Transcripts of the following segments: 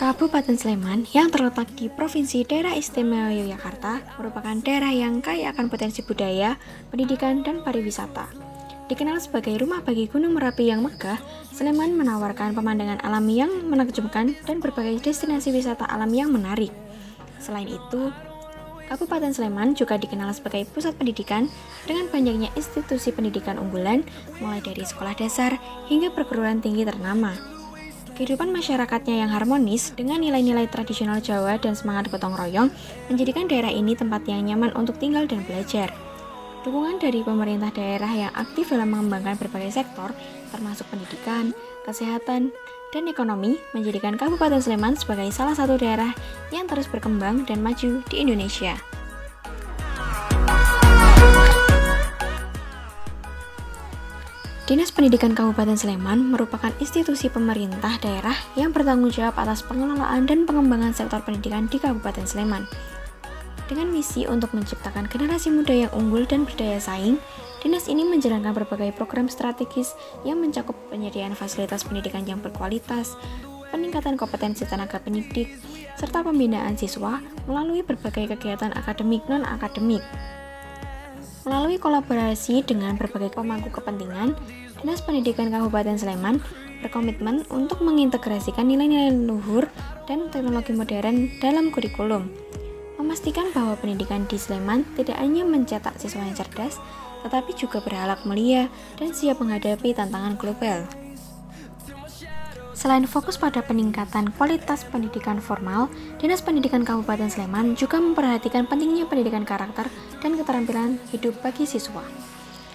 Kabupaten Sleman yang terletak di Provinsi Daerah Istimewa Yogyakarta merupakan daerah yang kaya akan potensi budaya, pendidikan, dan pariwisata. Dikenal sebagai rumah bagi Gunung Merapi yang megah, Sleman menawarkan pemandangan alam yang menakjubkan dan berbagai destinasi wisata alam yang menarik. Selain itu, Kabupaten Sleman juga dikenal sebagai pusat pendidikan dengan banyaknya institusi pendidikan unggulan, mulai dari sekolah dasar hingga perguruan tinggi ternama. Kehidupan masyarakatnya yang harmonis dengan nilai-nilai tradisional Jawa dan semangat gotong royong menjadikan daerah ini tempat yang nyaman untuk tinggal dan belajar. Dukungan dari pemerintah daerah yang aktif dalam mengembangkan berbagai sektor, termasuk pendidikan, kesehatan, dan ekonomi, menjadikan Kabupaten Sleman sebagai salah satu daerah yang terus berkembang dan maju di Indonesia. Dinas Pendidikan Kabupaten Sleman merupakan institusi pemerintah daerah yang bertanggung jawab atas pengelolaan dan pengembangan sektor pendidikan di Kabupaten Sleman. Dengan misi untuk menciptakan generasi muda yang unggul dan berdaya saing, dinas ini menjalankan berbagai program strategis yang mencakup penyediaan fasilitas pendidikan yang berkualitas, peningkatan kompetensi tenaga pendidik, serta pembinaan siswa melalui berbagai kegiatan akademik non-akademik. Melalui kolaborasi dengan berbagai pemangku kepentingan, Dinas Pendidikan Kabupaten Sleman berkomitmen untuk mengintegrasikan nilai-nilai luhur dan teknologi modern dalam kurikulum, memastikan bahwa pendidikan di Sleman tidak hanya mencetak siswa yang cerdas, tetapi juga berakhlak mulia dan siap menghadapi tantangan global. Selain fokus pada peningkatan kualitas pendidikan formal, Dinas Pendidikan Kabupaten Sleman juga memperhatikan pentingnya pendidikan karakter dan keterampilan hidup bagi siswa.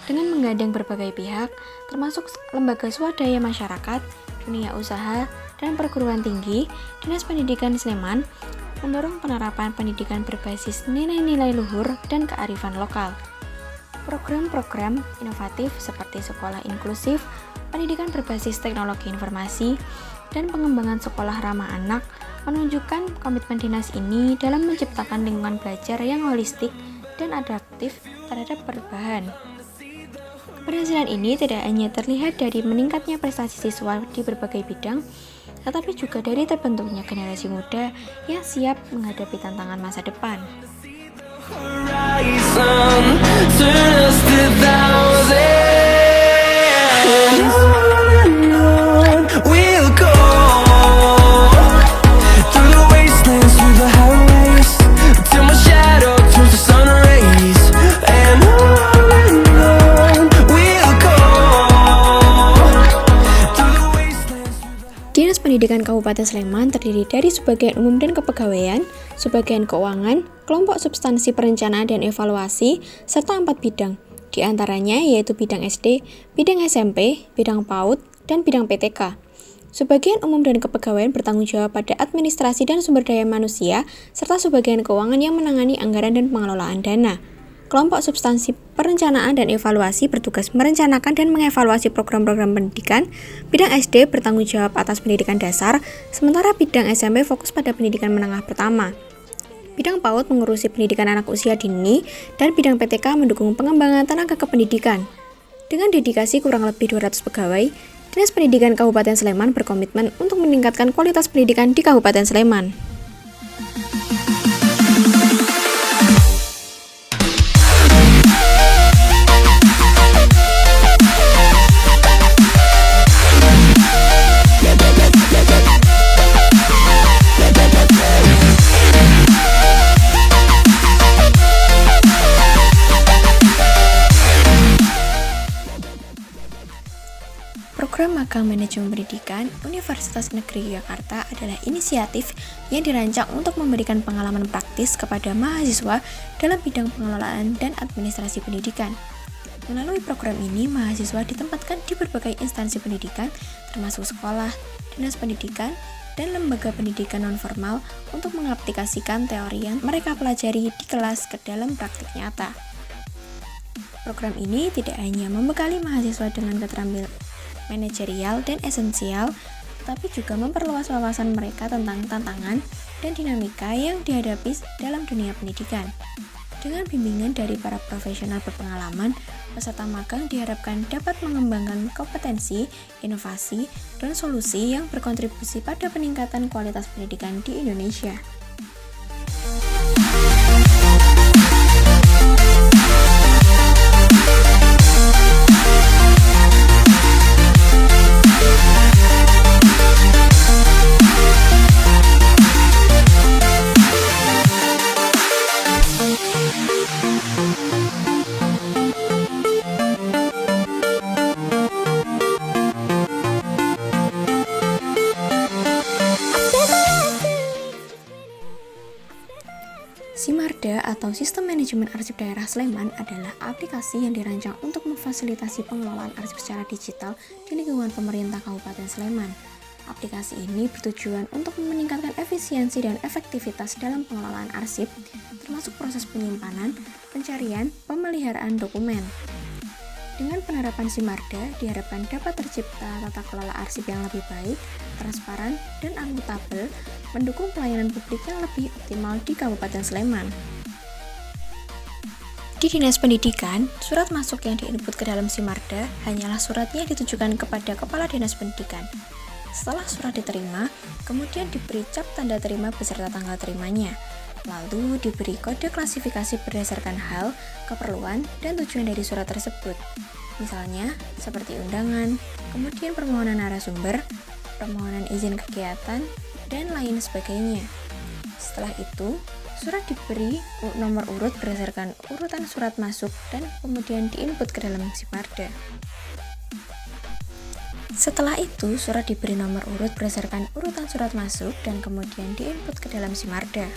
Dengan menggandeng berbagai pihak, termasuk lembaga swadaya masyarakat, dunia usaha, dan perguruan tinggi, Dinas Pendidikan Sleman mendorong penerapan pendidikan berbasis nilai-nilai luhur dan kearifan lokal. Program-program inovatif seperti sekolah inklusif, pendidikan berbasis teknologi informasi, dan pengembangan sekolah ramah anak menunjukkan komitmen dinas ini dalam menciptakan lingkungan belajar yang holistik dan adaptif terhadap perubahan. Keberhasilan ini tidak hanya terlihat dari meningkatnya prestasi siswa di berbagai bidang, tetapi juga dari terbentuknya generasi muda yang siap menghadapi tantangan masa depan. Horizon, turn us to thousands. On we'll go through the wastelands, through the highways, till my shadow turns to sun rays. And on we'll go through the wastelands. Dinas Pendidikan Kabupaten Sleman terdiri dari Subbagian Umum dan Kepegawaian, Subbagian Keuangan, kelompok substansi perencanaan dan evaluasi, serta 4 bidang, di antaranya yaitu bidang SD, bidang SMP, bidang PAUD, dan bidang PTK. Subbagian Umum dan Kepegawaian bertanggung jawab pada administrasi dan sumber daya manusia, serta Subbagian Keuangan yang menangani anggaran dan pengelolaan dana. Kelompok substansi perencanaan dan evaluasi bertugas merencanakan dan mengevaluasi program-program pendidikan. Bidang SD bertanggung jawab atas pendidikan dasar, sementara bidang SMP fokus pada pendidikan menengah pertama. Bidang PAUD mengurusi pendidikan anak usia dini, dan bidang PTK mendukung pengembangan tenaga kependidikan. Dengan dedikasi kurang lebih 200 pegawai, Dinas Pendidikan Kabupaten Sleman berkomitmen untuk meningkatkan kualitas pendidikan di Kabupaten Sleman. Program Magang Manajemen Pendidikan Universitas Negeri Yogyakarta adalah inisiatif yang dirancang untuk memberikan pengalaman praktis kepada mahasiswa dalam bidang pengelolaan dan administrasi pendidikan. Melalui program ini, mahasiswa ditempatkan di berbagai instansi pendidikan, termasuk sekolah, dinas pendidikan, dan lembaga pendidikan non-formal untuk mengaplikasikan teori yang mereka pelajari di kelas ke dalam praktik nyata. Program ini tidak hanya membekali mahasiswa dengan keterampilan manajerial dan esensial, tapi juga memperluas wawasan mereka tentang tantangan dan dinamika yang dihadapi dalam dunia pendidikan. Dengan bimbingan dari para profesional berpengalaman, peserta magang diharapkan dapat mengembangkan kompetensi, inovasi, dan solusi yang berkontribusi pada peningkatan kualitas pendidikan di Indonesia. SIMARDA atau Sistem Manajemen Arsip Daerah Sleman adalah aplikasi yang dirancang untuk memfasilitasi pengelolaan arsip secara digital di lingkungan pemerintah Kabupaten Sleman. Aplikasi ini bertujuan untuk meningkatkan efisiensi dan efektivitas dalam pengelolaan arsip, termasuk proses penyimpanan, pencarian, pemeliharaan dokumen. Dengan penerapan SIMARDA, diharapkan dapat tercipta tata kelola arsip yang lebih baik, transparan, dan akuntabel, mendukung pelayanan publik yang lebih optimal di Kabupaten Sleman. Di Dinas Pendidikan, surat masuk yang diinput ke dalam SIMARDA hanyalah suratnya ditujukan kepada Kepala Dinas Pendidikan. Setelah surat diterima, kemudian diberi cap tanda terima beserta tanggal terimanya. Lalu diberi kode klasifikasi berdasarkan hal, keperluan, dan tujuan dari surat tersebut. Misalnya, seperti undangan, kemudian permohonan narasumber, permohonan izin kegiatan, dan lain sebagainya. Setelah itu, surat diberi nomor urut berdasarkan urutan surat masuk dan kemudian diinput ke dalam SIMARDA. Setelah itu, surat diberi nomor urut berdasarkan urutan surat masuk dan kemudian diinput ke dalam SIMARDA.